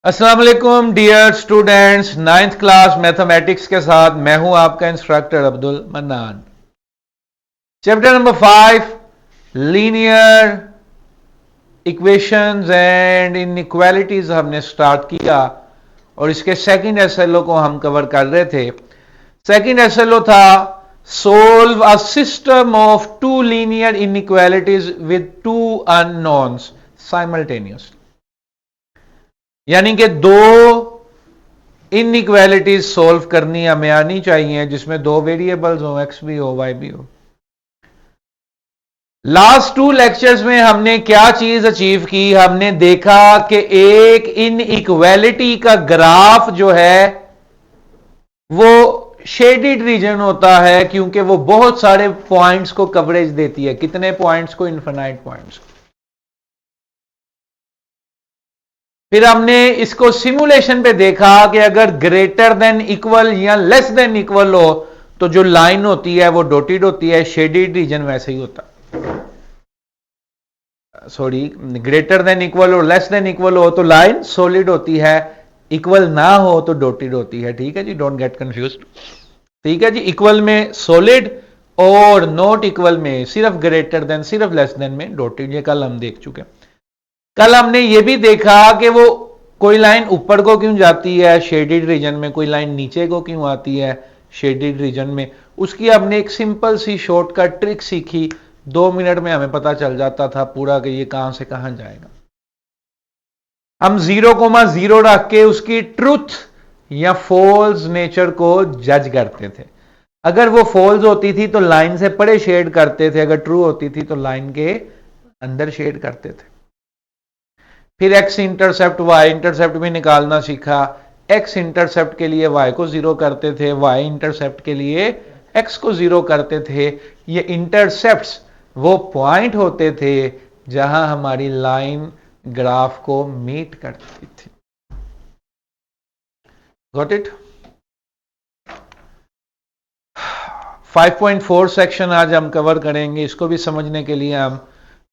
अस्सलाम वालेकुम dear students, ninth class mathematics के साथ मैं हूं आपका instructor Abdul Mannan. Chapter number 5 linear equations and inequalities हमने स्टार्ट किया और इसके सेकंड एसएलओ को हम कवर कर रहे थे। सेकंड एसएलओ था solve a system of two linear inequalities with two unknowns simultaneously, यानी कि दो इनइक्वालिटीज सोल्व करनी हमें आनी चाहिए जिसमें दो वेरिएबल्स हो, एक्स भी हो वाई भी हो। लास्ट टू लेक्चर्स में हमने क्या चीज अचीव की? हमने देखा कि एक इनइक्वालिटी का ग्राफ जो है वो शेडेड रीजन होता है क्योंकि वो बहुत सारे पॉइंट्स को कवरेज देती है। कितने पॉइंट्स को? Infinite points. फिर हमने इसको सिमुलेशन पे देखा कि अगर ग्रेटर देन इक्वल या लेस देन इक्वल हो तो जो लाइन होती है वो डॉटेड होती है, शेडेड रीजन वैसे ही होता। सॉरी, ग्रेटर देन इक्वल और लेस देन इक्वल हो तो लाइन सॉलिड होती है, इक्वल ना हो तो डॉटेड होती है। ठीक है जी, डोंट गेट कंफ्यूज्ड। ठीक है जी, इक्वल में सॉलिड और नॉट इक्वल में सिर्फ ग्रेटर देन, सिर्फ लेस देन में डॉटेड। ये कल हम देख चुके हैं। कल हमने ये भी देखा कि वो कोई लाइन ऊपर को क्यों जाती है शेडेड रीजन में, कोई लाइन नीचे को क्यों आती है शेडेड रीजन में। उसकी हमने एक सिंपल सी शॉर्टकट ट्रिक सीखी, 2 मिनट में हमें पता चल जाता था पूरा कि ये कहां से कहां जाएगा। हम 0,0 रख के उसकी ट्रूथ या फॉल्स नेचर को जज करते थे। अगर वो फॉल्स होती थी तो लाइन से परे शेड करते थे, अगर ट्रू होती थी तो लाइन के अंदर शेड करते थे। फिर एक्स इंटरसेप्ट वाई इंटरसेप्ट भी निकालना सीखा। एक्स इंटरसेप्ट के लिए वाई को 0 करते थे, वाई इंटरसेप्ट के लिए एक्स को 0 करते थे। ये इंटरसेप्ट्स वो पॉइंट होते थे जहां हमारी लाइन ग्राफ को मीट करती थी। Got it? 5.4 सेक्शन आज हम कवर करेंगे। इसको भी समझने के लिए हम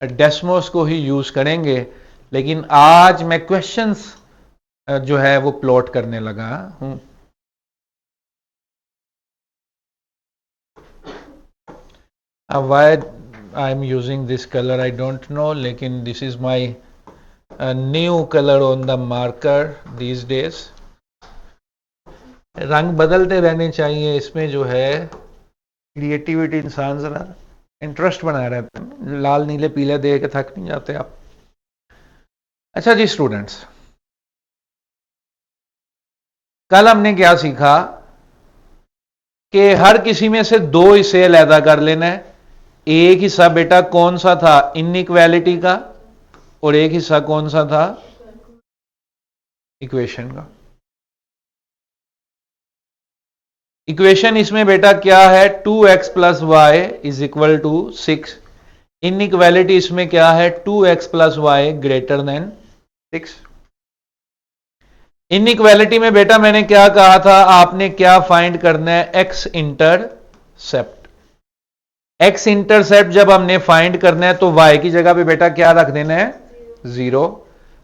डेस्मोस को ही यूज करेंगे, लेकिन आज मैं क्वेश्चंस जो है वो प्लॉट करने लगा हूं। Why I am using this colour I don't know, लेकिन this is my new colour on the marker these days. रंग बदलते रहने चाहिए, इसमें जो है क्रिएटिविटी, इंसान जरा इंटरेस्ट बना रहता है। लाल नीले पीले देख के थक नहीं जाते आप? अच्छा जी स्टूडेंट्स, कल हमने क्या सीखा कि हर किसी में से दो हिस्से अलहदा कर लेना है। एक हिस्सा बेटा कौन सा था? इनइक्वालिटी का। और एक हिस्सा कौन सा था? इक्वेशन का। इक्वेशन इसमें बेटा क्या है? 2x plus y is equal to 6। Inequality इसमें क्या है? 2x plus y greater than 6। Inequality में बेटा मैंने क्या कहा था? आपने क्या फाइंड करना है? X intercept. एक्स इंटरसेप्ट जब हमने फाइंड करना है तो y की जगह पे बेटा क्या रख देना है? 0।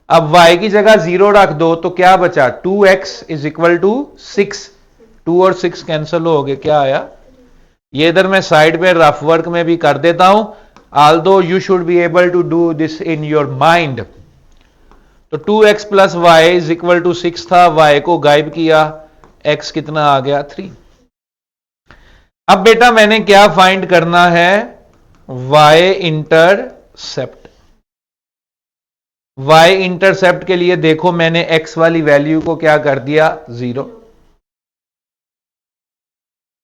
अब y की जगह 0 रख दो तो क्या बचा? 2x is equal to 6। 2 और 6 कैंसिल हो गए, क्या आया? ये इधर मैं साइड में रफ वर्क में भी कर देता हूं, although you should be able to do this in your mind। तो 2x plus y is equal to 6 था, y को गायब किया, x कितना आ गया? 3। अब बेटा मैंने क्या फाइंड करना है? y intercept. y इंटरसेप्ट के लिए देखो मैंने x वाली वैल्यू को क्या कर दिया? 0।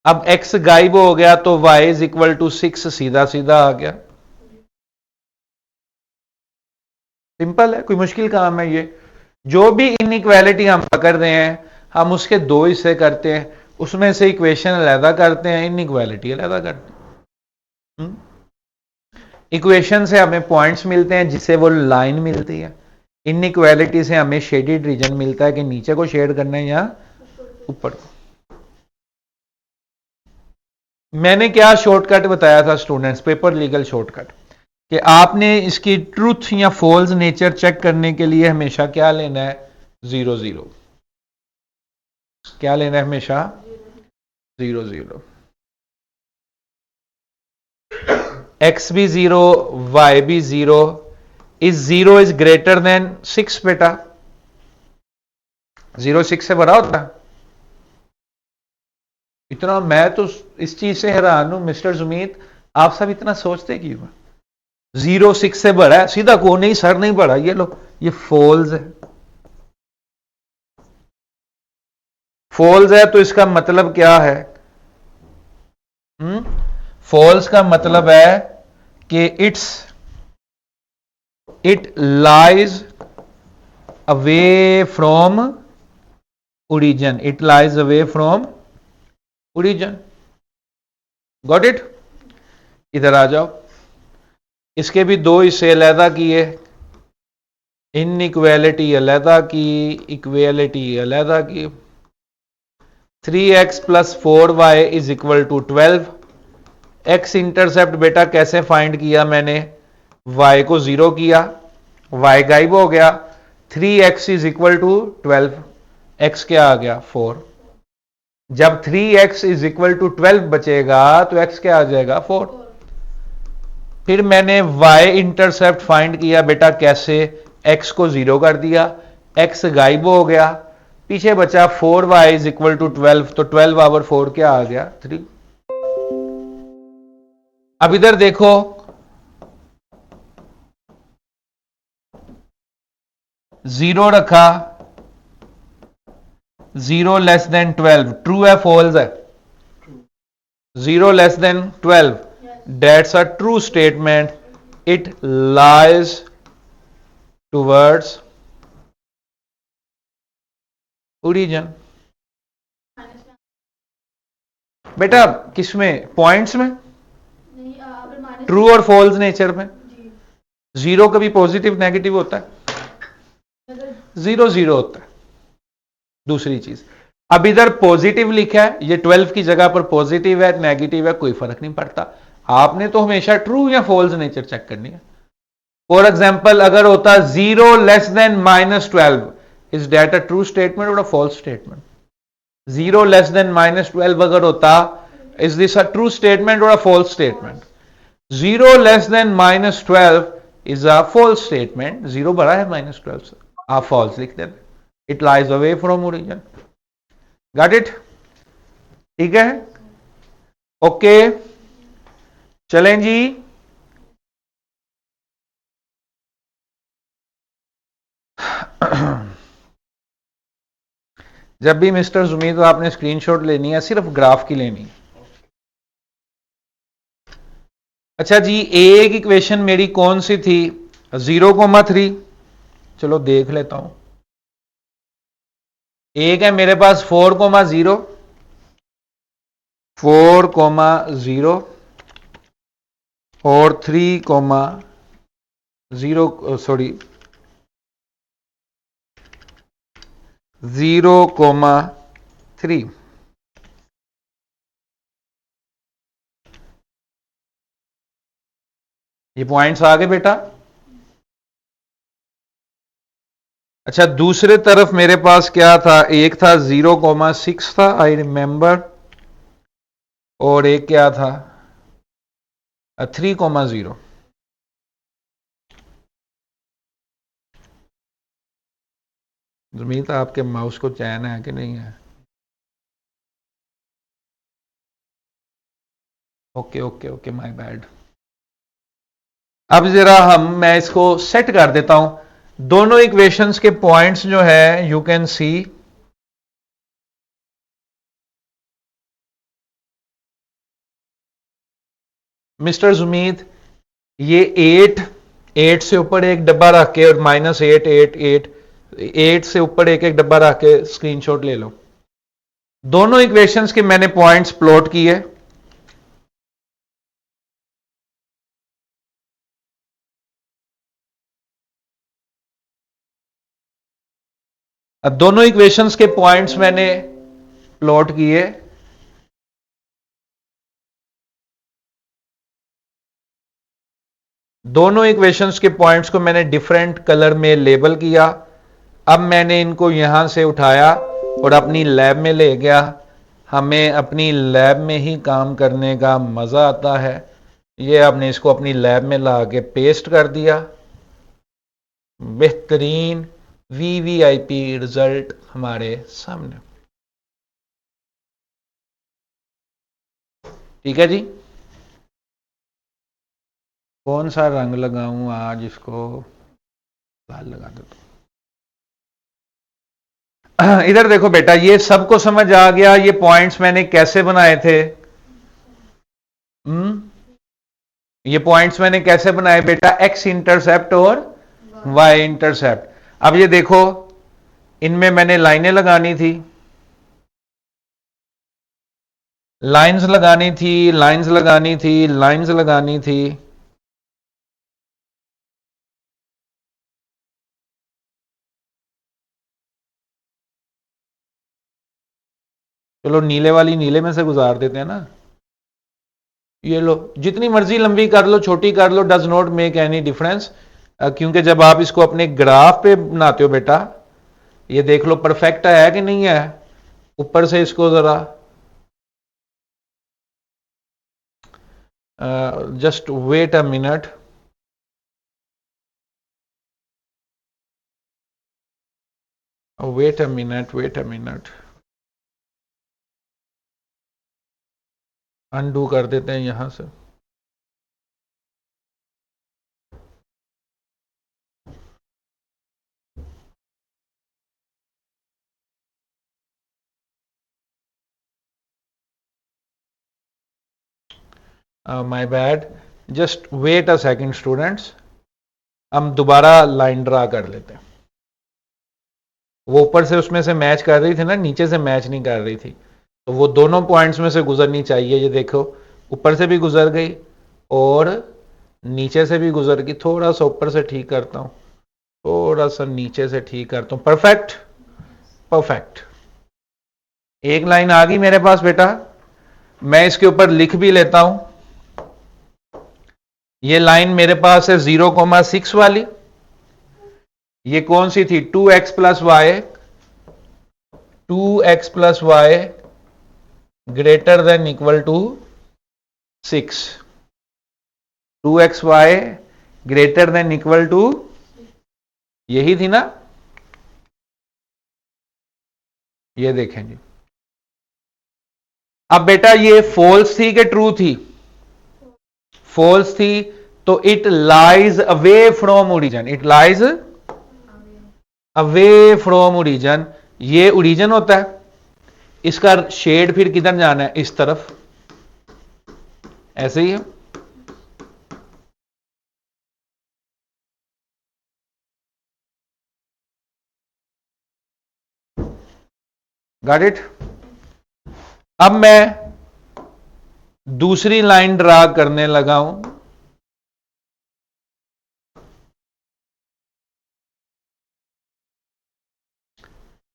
अब x गायब हो गया तो y इज इक्वल टू 6 सीधा सीधा आ गया। सिंपल है, कोई मुश्किल काम है ये? जो भी इनइक्वालिटी हम पकड़ रहे हैं हम उसके दो हिस्से करते हैं, उसमें से इक्वेशन अलहदा करते हैं, इनइक्वालिटी अलहदा करते हैं। इक्वेशन से हमें पॉइंट्स मिलते हैं जिससे वो लाइन मिलती है। इनइक्वालिटी से हमें शेडेड रीजन मिलता है कि नीचे को शेड करना है या ऊपर को। मैंने क्या शॉर्टकट बताया था स्टूडेंट्स? पेपर लीगल शॉर्टकट, कि आपने इसकी ट्रूथ या फॉल्स नेचर चेक करने के लिए हमेशा क्या लेना है? 0 0। क्या लेना है हमेशा? 0 0। x भी 0, y भी 0। इज 0 इज ग्रेटर देन 6 बेटा। 0 6 से बड़ा होता है। इतना मैं तो इस चीज से हैरान हूं मिस्टर सुमीत, आप सब इतना सोचते क्यों? 0 6 से बड़ा है, सीधा को नहीं सर नहीं बड़ा, ये लो ये फॉल्स है। फॉल्स है तो इसका मतलब क्या है? फॉल्स का मतलब है कि it lies away from origin. It lies away from origin. Got it? इधर आ जाओ। इसके भी दो हिस्से अलहदा किए, इनइक्वालिटी अलहदा की, इक्वालिटी अलहदा की। 3x plus 4y is equal to 12। x intercept बेटा कैसे फाइंड किया मैंने? y को 0 किया, y गायब हो गया। 3x is equal to 12। x क्या आ गया? 4। जब 3x इज इक्वल टू 12 बचेगा तो x क्या आ जाएगा? 4। फिर मैंने y इंटरसेप्ट फाइंड किया बेटा कैसे? x को 0 कर दिया, x गायब हो गया, पीछे बचा 4y इज इक्वल टू 12। तो 12 ओवर 4 क्या आ गया? 3। अब इधर देखो, 0 रखा, 0 लेस देन 12, ट्रू है फॉल्स है? 0 less than 12, that's a true statement. It lies towards origin. बेटा किसमें? पॉइंट्स में? ट्रू और फॉल्स नेचर में। 0 कभी पॉजिटिव नेगेटिव होता है? 0 0 होता है। दूसरी चीज, अब इधर पॉजिटिव लिखा है, ये 12 की जगह पर पॉजिटिव है, नेगेटिव है, कोई फर्क नहीं पड़ता। आपने तो हमेशा ट्रू या फॉल्स नेचर चेक करनी है। फॉर एग्जाम्पल अगर होता 0 less than -12, is that a true statement और a false statement? 0 less than -12 अगर होता, is this a true statement और a false statement? 0 less than -12 is a false statement. 0 बड़ा है -12 से, आप फॉल्स लिख देते। It lies away from origin. Got it? ठीक है, ओके, चलें जी। जब भी मिस्टर सुमीत आपने स्क्रीनशॉट लेनी है, सिर्फ ग्राफ की लेनी। अच्छा जी, एक इक्वेशन मेरी कौन सी थी? 0,3। चलो देख लेता हूं। एक है मेरे पास 4,0, 4,0 और 3,0, सॉरी 0,3। ये पॉइंट्स आ गए बेटा? अच्छा, दूसरे तरफ मेरे पास क्या था? एक था 0,6 था, आई रिमेंबर, और एक क्या था? 3,0। जमीत आपके माउस को चैन है कि नहीं है? Okay okay okay, my bad. अब जरा मैं इसको सेट कर देता हूं। दोनों इक्वेशंस के पॉइंट्स जो है यू कैन सी, मिस्टर जुमीद, ये 8 से ऊपर एक डब्बा रख के और -8 8 8 8 से ऊपर एक एक डब्बा रख के स्क्रीनशॉट ले लो। दोनों इक्वेशंस के मैंने पॉइंट्स प्लॉट किए। अब दोनों इक्वेशंस के पॉइंट्स मैंने प्लॉट किए। दोनों इक्वेशंस के पॉइंट्स को मैंने डिफरेंट कलर में लेबल किया। अब मैंने इनको यहां से उठाया और अपनी लैब में ले गया। हमें अपनी लैब में ही काम करने का मजा आता है। ये आपने इसको अपनी लैब में ला के पेस्ट कर दिया। बेहतरीन वीवीआईपी रिजल्ट हमारे सामने। ठीक है जी। कौन सा रंग लगाऊं आज, इसको लाल लगा देता हूं। इधर देखो बेटा, ये सबको समझ आ गया ये पॉइंट्स मैंने कैसे बनाए थे? ये पॉइंट्स मैंने कैसे बनाए बेटा? एक्स इंटरसेप्ट और वाई इंटरसेप्ट। अब ये देखो, इनमें मैंने लाइनें लगानी थी, लाइंस लगानी थी, लाइंस लगानी थी, लाइंस लगानी थी। चलो नीले वाली नीले में से गुजार देते हैं ना। ये लो, जितनी मर्जी लंबी कर लो, छोटी कर लो, does not make any difference. क्योंकि जब आप इसको अपने ग्राफ पे बनाते हो बेटा, ये देख लो परफेक्ट है कि नहीं है। ऊपर से इसको जरा just wait a minute. Wait a minute, wait a minute, undo कर देते हैं यहां से। My bad, just wait a second students. हम दोबारा लाइन ड्रा कर लेते हैं। वो ऊपर से उसमें से मैच कर रही थी ना, नीचे से मैच नहीं कर रही थी, तो वो दोनों पॉइंट्स में से गुजरनी चाहिए। ये देखो, ऊपर से भी गुजर गई और नीचे से भी गुजर गई। थोड़ा सा ऊपर से ठीक करता हूं, थोड़ा सा नीचे से ठीक करता हूं। Perfect, perfect. एक लाइन आ गई मेरे पास बेटा। मैं इसके ऊपर लिख भी लेता हूं। ये लाइन मेरे पास है 0,6 वाली। ये कौन सी थी? 2x plus y, 2x plus y greater than equal to 6। 2x y greater than equal to, यही थी ना? ये देखें जी। अब बेटा ये फॉल्स थी कि ट्रू थी? फॉल्स थी, तो it lies away from origin. It lies away from origin. ये ओरिजिन होता है। इसका शेड फिर किधर जाना है? इस तरफ, ऐसे ही है। Got it? अब मैं दूसरी लाइन ड्रा करने लगा हूं।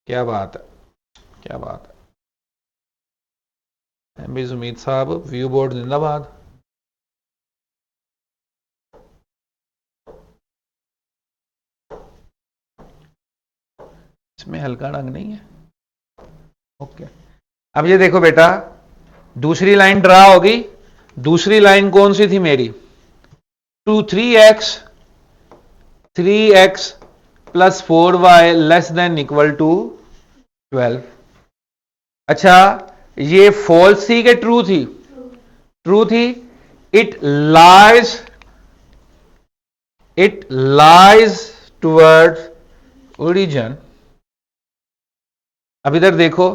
क्या बात है, क्या बात है। एमबी सुमीत साहब, व्यू बोर्ड जिंदाबाद। इसमें हल्का रंग नहीं है। ओके, अब ये देखो बेटा, दूसरी लाइन ड्रा होगी। दूसरी लाइन कौन सी थी मेरी? 3x, 3x plus 4y less than equal to 12। अच्छा, ये फॉल्स थी कि ट्रू थी? ट्रू थी। It lies, it lies towards origin. अब इधर देखो,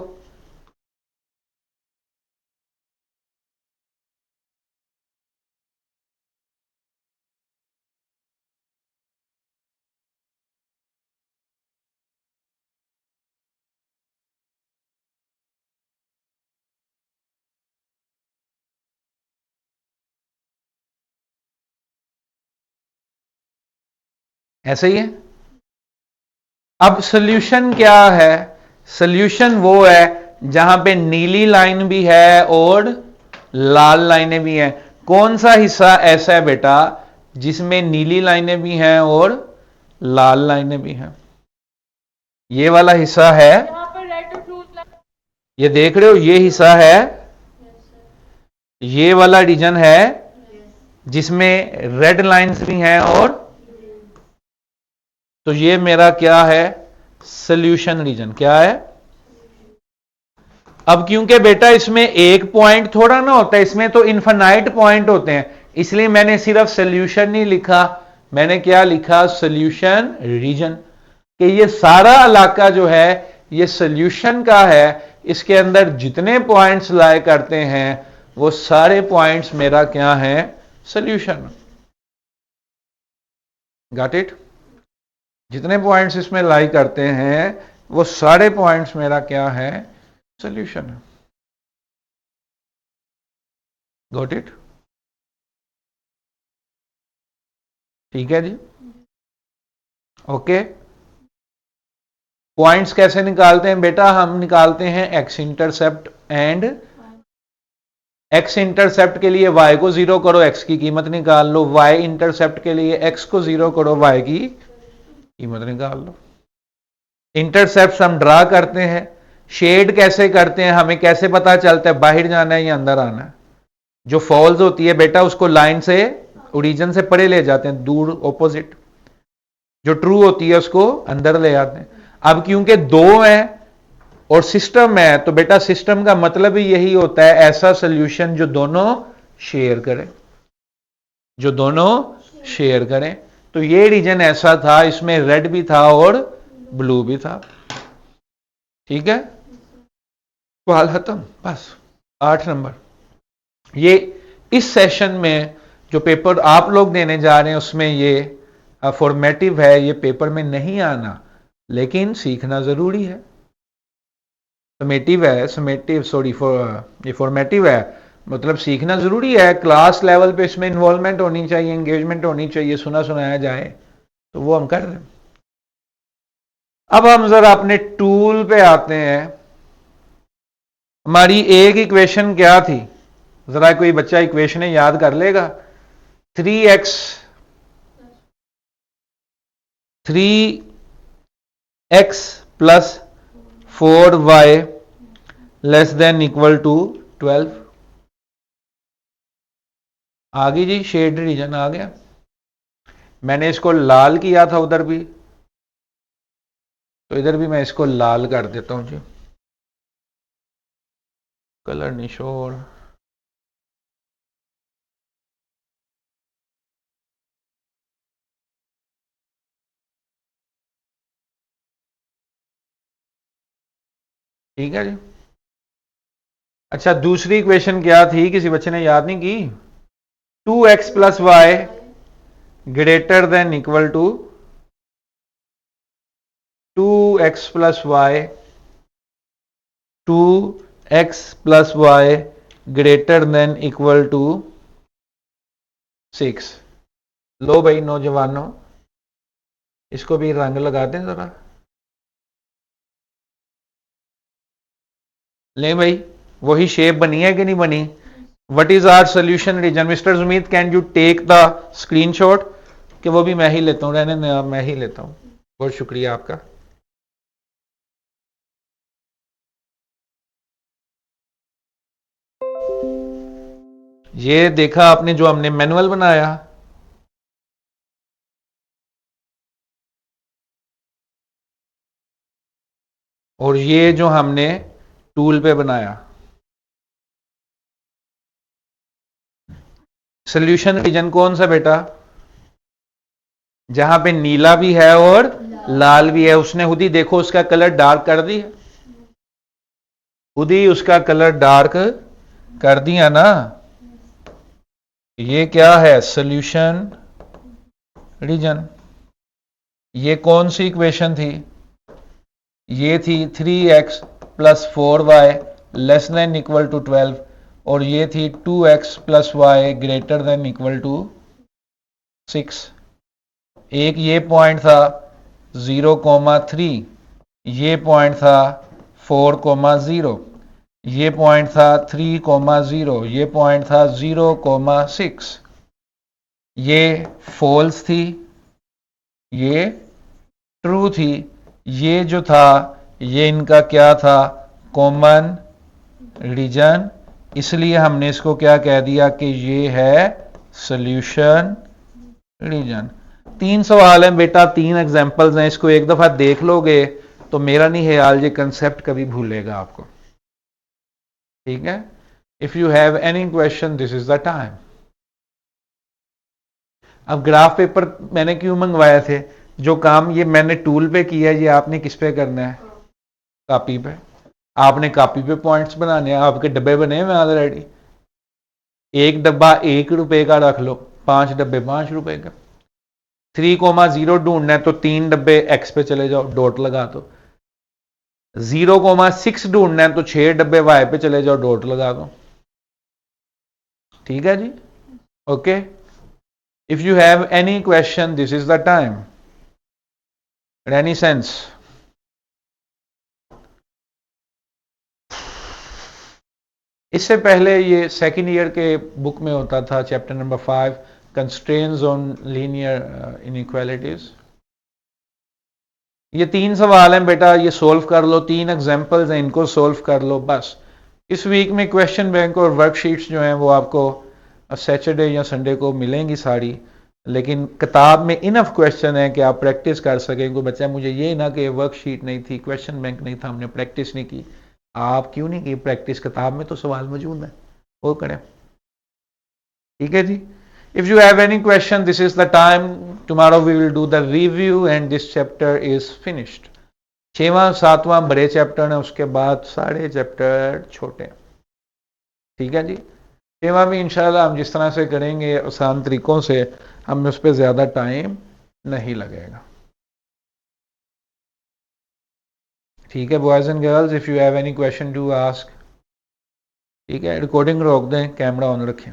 ऐसे ही है। अब सॉल्यूशन क्या है? सॉल्यूशन वो है जहां पे नीली लाइन भी है और लाल लाइनें भी हैं। कौन सा हिस्सा ऐसा है बेटा जिसमें नीली लाइनें भी हैं और लाल लाइनें भी हैं? ये वाला हिस्सा है, ये देख रहे हो, ये हिस्सा है, ये वाला रीजन है जिसमें रेड लाइंस भी हैं, और तो ये मेरा क्या है, सॉल्यूशन रीजन। क्या है? अब क्योंकि बेटा इसमें एक पॉइंट थोड़ा ना होता है, इसमें तो इनफाइनाइट पॉइंट होते हैं, इसलिए मैंने सिर्फ सॉल्यूशन नहीं लिखा, मैंने क्या लिखा, सॉल्यूशन रीजन। कि ये सारा इलाका जो है ये सॉल्यूशन का है, इसके अंदर जितने पॉइंट्स लाए करते हैं वो सारे पॉइंट्स मेरा क्या है, सॉल्यूशन। Got it? जितने पॉइंट्स इसमें लाई करते हैं वो सारे पॉइंट्स मेरा क्या है, सॉल्यूशन है। Got it? ठीक है जी, ओके। पॉइंट्स कैसे निकालते हैं बेटा? हम निकालते हैं x intercept and x intercept के लिए y को 0 करो, x की कीमत निकाल लो। y इंटरसेप्ट के लिए x को 0 करो, y की कीमत निकाल लो। इंटरसेप्ट हम ड्रा करते हैं। शेड कैसे करते हैं? हमें कैसे पता चलता है बाहर जाना है या अंदर आना है? जो फॉल्स होती है बेटा उसको लाइन से, ओरिजिन से परे ले जाते हैं, दूर, ऑपोजिट। जो ट्रू होती है उसको अंदर ले आते हैं। अब क्योंकि दो है और सिस्टम है, तो बेटा सिस्टम का मतलब ही यही होता है, ऐसा सॉल्यूशन जो दोनों शेयर करें, जो दोनों शेयर करें। तो ये रीजन ऐसा था, इसमें रेड भी था और ब्लू भी था। ठीक है, सवाल खत्म, बस। 8 नंबर। ये इस सेशन में जो पेपर आप लोग देने जा रहे हैं उसमें ये फॉर्मेटिव है, ये पेपर में नहीं आना, लेकिन सीखना जरूरी है। समेटिव है, समेटिव सॉरी ये फॉर्मेटिव है, मतलब सीखना जरूरी है। क्लास लेवल पे इसमें इन्वॉल्वमेंट होनी चाहिए, एंगेजमेंट होनी चाहिए, सुना सुनाया जाए, तो वो हम कर रहे हैं। अब हम जरा अपने टूल पे आते हैं। हमारी एक इक्वेशन क्या थी? जरा कोई बच्चा इक्वेशन याद कर लेगा। 3x plus 4y less than equal to 12। आ गई जी, शेड रीजन आ गया। मैंने इसको लाल किया था उधर भी, तो इधर भी मैं इसको लाल कर देता हूं जी, कलर निशोर। ठीक है जी। अच्छा, दूसरी इक्वेशन क्या थी, किसी बच्चे ने याद नहीं की? 2x plus y greater than equal to 2x plus y, 2x plus y greater than equal to 6। लो भाई नौजवानों, इसको भी रंग लगा दें जरा। ले भाई, वही शेप बनी है कि नहीं बनी? What is our solution region? Mister Sumeet, can you take the screenshot? कि वो भी मैं ही लेता हूं, रहने दे, मैं ही लेता हूं। बहुत शुक्रिया आपका। ये देखा आपने जो हमने मैनुअल बनाया, और ये जो हमने टूल पे बनाया। सोल्यूशन रीजन कौन सा बेटा? जहां पे नीला भी है और लाल भी है। उसने खुद ही देखो उसका कलर डार्क कर दी, खुद ही उसका कलर डार्क कर दिया ना। ये क्या है? Solution region. ये कौन सी इक्वेशन थी? ये थी 3x plus 4y less than equal to 12, और ये थी 2x plus y greater than equal to 6। एक ये पॉइंट था 0,3, ये पॉइंट था 4,0, ये पॉइंट था 3,0, ये पॉइंट था 0,6। ये फॉल्स थी, ये ट्रू थी, ये जो था ये इनका क्या था, कॉमन रीजन, इसलिए हमने इसको क्या कह दिया कि ये है सॉल्यूशन रीजन। 3 सवाल हैं बेटा, 3 एग्जांपल्स हैं, इसको एक दफा देख लोगे तो मेरा नहीं ख्याल ये कंसेप्ट कभी भूलेगा आपको, ठीक है। If you have any question this is the time. अब ग्राफ पेपर मैंने क्यों मंगवाए थे, जो काम ये मैंने टूल पे किया है ये आपने किस पे करना है, कॉपी पे। आपने कॉपी पे पॉइंट्स बनाने हैं, आपके डब्बे बने हुए ऑलरेडी। एक डब्बा 1 रुपए का रख लो, 5 डब्बे 5 रुपए का। 3,0 ढूंढना है तो 3 डब्बे एक्स पे चले जाओ, डॉट लगा दो। 0,6 ढूंढना है तो 6 डब्बे वाई पे चले जाओ, डॉट लगा दो, ठीक है जी। Okay, if you have any question this is the time. Any sense? इससे पहले ये सेकेंड ईयर के बुक में होता था, chapter number 5, constraints on linear inequalities. ये 3 सवाल हैं बेटा, ये सोल्व कर लो, 3 एग्जांपल्स हैं, इनको सोल्व कर लो बस। इस वीक में क्वेश्चन बैंक और वर्कशीट्स जो हैं वो आपको सैटरडे या संडे को मिलेंगी सारी, लेकिन किताब में इनफ क्वेश्चन है कि आप प्रैक्टिस कर सकें। कोई बच्चा मुझे ये ना कि वर्कशीट नहीं थी, क्वेश्चन बैंक नहीं था, हमने प्रैक्टिस नहीं की। आप क्यों नहीं की प्रैक्टिस, किताब में तो सवाल मौजूद है, वो करें, ठीक है जी। If you have any question this is the time. Tomorrow we will do the review and this chapter is finished. 6वां 7वां बड़े चैप्टर है, उसके बाद सारे चैप्टर छोटे, ठीक है जी। 6वां भी इंशाल्लाह हम जिस तरह से करेंगे आसान तरीकों से, हमें उस पर ज्यादा टाइम नहीं लगेगा, ठीक है। Boys and girls if you have any question to ask, ठीक है। रिकॉर्डिंग रोक दें, कैमरा ऑन रखें।